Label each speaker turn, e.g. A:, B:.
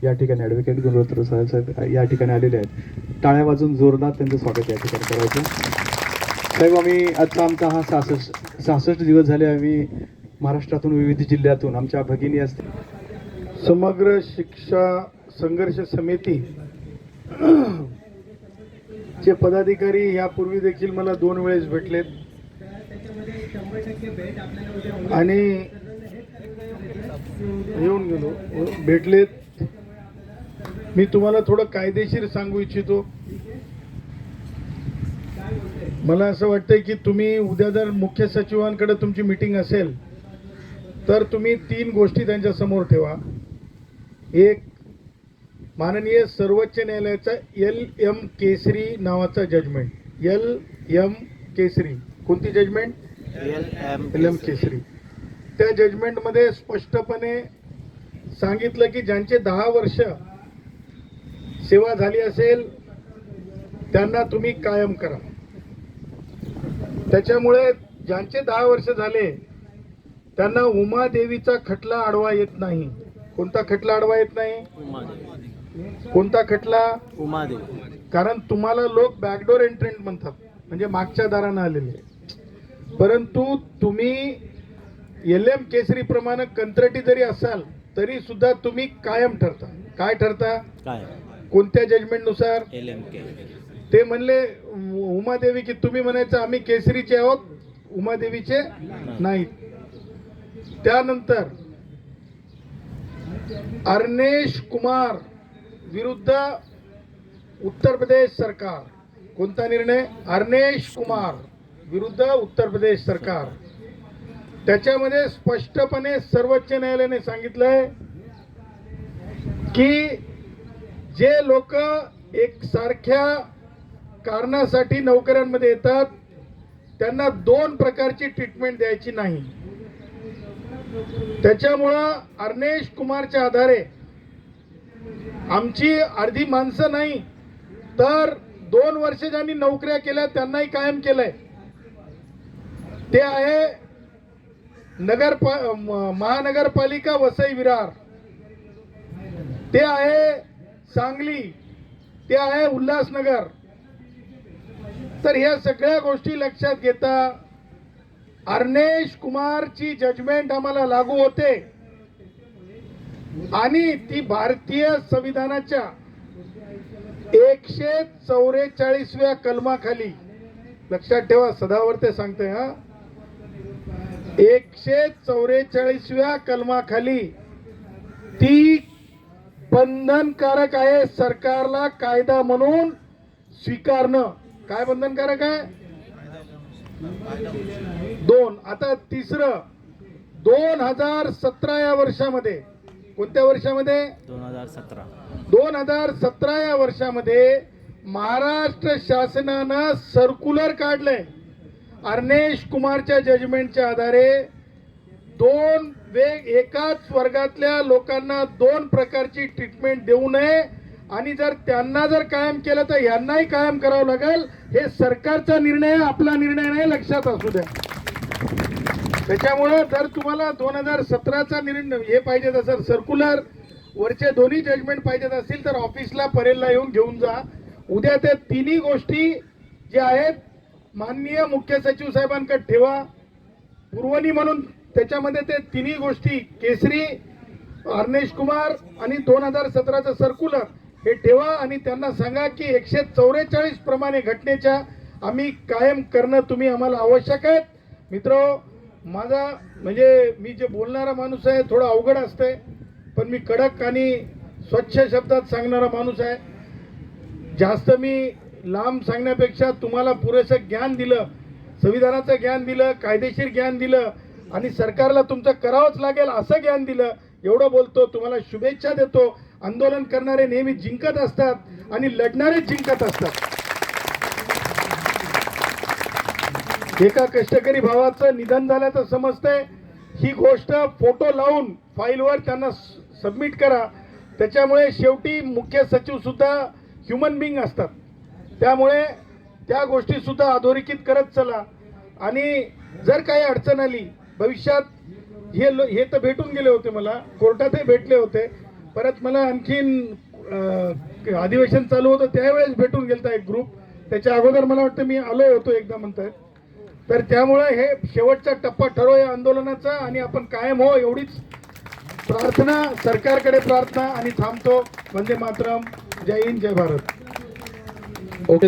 A: या ठिकाणी ॲडव्होकेट गुणवंतर साहेब या ठिकाणी आलेले आहेत. टाळ्या वाजून जोरदार त्यांचं स्वागत या ठिकाणी करायचं. साहेब, आम्ही आजचा हा 66 दिवस झाले आम्ही महाराष्ट्रातून विविध जिल्ह्यातून आमच्या भगिनी असतील
B: समग्र शिक्षा संघर्ष समिती चे पदाधिकारी यापूर्वी देखील मला 2 वेळेस भेटलेत आणि येऊन गेलो भेटलेत. मी तुम्हाला थोडं कायदेशीर सांगू इच्छितो. मला असं वाटतंय की तुम्ही उद्या जर मुख्य सचिवांकडे तुमची मीटिंग असेल तर तुम्ही 3 गोष्टी त्यांच्या समोर ठेवा. एक, माननीय सर्वोच्च न्यायालयाचा LM केसरी नावाचा जजमेंट. LM केसरी कोणती जजमेंट? LM केसरी. त्या जजमेंटमध्ये स्पष्टपणे सांगितलं की ज्यांचे 10 वर्ष सेवा झाली असेल त्यांना तुम्ही कायम करा. त्याच्यामुळे ज्यांचे 10 वर्ष झाले त्यांना उमादेवीचा खटला अडवा येत नाही. कोणता खटला अडवा येत नाही? कोणता खटला? उमादेवी. कारण तुम्हाला लोक बॅकडोर एंट्रंट म्हणतात, म्हणजे मागच्या दारानं आलेले. परंतु तुम्ही LM केसरी प्रमाणे कंत्राटी जरी असाल तरी सुद्धा तुम्ही कायम ठरता. काय ठरता? कोणत्या जजमेंट नुसार? LM. ते म्हणले उमादेवी की तुम्ही म्हणायचं आम्ही केसरीचे आहोत, उमादेवीचे नाहीत. त्यानंतर अर्नेश कुमार विरुद्ध उत्तर प्रदेश सरकार. कोणता निर्णय? अर्नेश कुमार विरुद्ध उत्तर प्रदेश सरकार. त्याच्यामध्ये स्पष्टपणे सर्वोच्च न्यायालयाने सांगितलंय की जे लोक एक सारख्या कारणासाठी नोकऱ्यांमध्ये येतात त्यांना 2 प्रकारची ट्रीटमेंट द्यायची नाही. त्याच्यामुळं अर्नेश कुमारच्या आधारे आमची अर्धी माणसं नाही तर 2 वर्ष ज्यांनी नोकऱ्या केल्या त्यांनाही कायम केलंय. ते आहे महानगरपालिका वसई विरार, ते आहे सांगली, ते आहे उल्हासनगर. तर ह्या सगळ्या गोष्टी लक्षात घेता अर्नेश कुमारची जजमेंट आम्हाला लागू होते आणि ती भारतीय संविधानाच्या 144व्या कलमाखाली, लक्षात ठेवा सदावर ते सांगते हा, 144व्या कलमाखाली ती बंधनकारक आहे. सरकारला कायदा म्हणून स्वीकारणं. काय बंधनकारक आहे? 2. आता तिसरं, 2017 या वर्षामध्ये, कोणत्या वर्षामध्ये? 2017 या वर्षामध्ये महाराष्ट्र शासनानं सर्क्युलर काढले. अर्नेश कुमारच्या जजमेंटच्या आधारे एकाच वर्गातल्या लोकांना 2 प्रकारची ट्रीटमेंट देऊ नये आणि जर त्यांना जर कायम केलं तर यांनाही कायम करावं लागेल. हे सरकारचा निर्णय, आपला निर्णय नाही, लक्षात असू द्या. त्याच्यामुळे जर तुम्हाला 2017चा निर्णय हे पाहिजे असेल, सर्क्युलर वरचे दोन्ही जजमेंट पाहिजेत असतील तर ऑफिसला परेलला येऊन घेऊन जा. उद्या ते 3 गोष्टी ज्या आहेत माननीय मुख्य सचिव साहेबांकडे ठेवा पुरवणी म्हणून. त्याच्यामध्ये ते 3 गोष्टी केसरी, अर्नेश कुमार आणि 2017चं सर्क्युलर हे ठेवा आणि त्यांना सांगा की 144 प्रमाणे घटनेच्या आम्ही कायम करणं तुम्ही आम्हाला आवश्यक आहे. मित्रो, माझा म्हणजे मी जे बोलणारा माणूस आहे थोडा अवघड असतंय, पण मी कडक आणि स्वच्छ शब्दात सांगणारा माणूस आहे. जास्त मी लांब सांगण्यापेक्षा तुम्हाला पुरेसं ज्ञान दिलं, संविधानाचं ज्ञान दिलं, कायदेशीर ज्ञान दिलं आणि सरकारला तुमचं करावंच लागेल असं ज्ञान दिलं, एवढं बोलतो. तुम्हाला शुभेच्छा देतो. आंदोलन करणारे नेहमी जिंकत असतात आणि लढणारे जिंकत असतात. एका कष्टकरी भावाचं निधन झाल्याचं समजतंय. ही गोष्ट फोटो लावून फाईलवर त्यांना सबमिट करा. त्याच्यामुळे शेवटी मुख्य सचिव सुद्धा ह्युमन बिंग असतात. त्यामुळे त्या गोष्टी सुद्धा अधोरेखित करत चला. आणि जर काही अडचण आली भविष्यात, हे तर भेटून गेले होते, मला कोर्टातही भेटले होते, परत मला आणखीन अधिवेशन चालू होतं त्यावेळेस भेटून गेलता एक ग्रुप, त्याच्या अगोदर मला वाटतं मी आलो होतो एकदा म्हणतात. तर त्यामुळे हे शेवटचा टप्पा ठरव या आंदोलनाचा आणि आपण कायम हो एवढीच प्रार्थना, सरकारकडे प्रार्थना. आणि थांबतो. वंदे मातरम. जय हिंद, जय भारत.
A: ओके.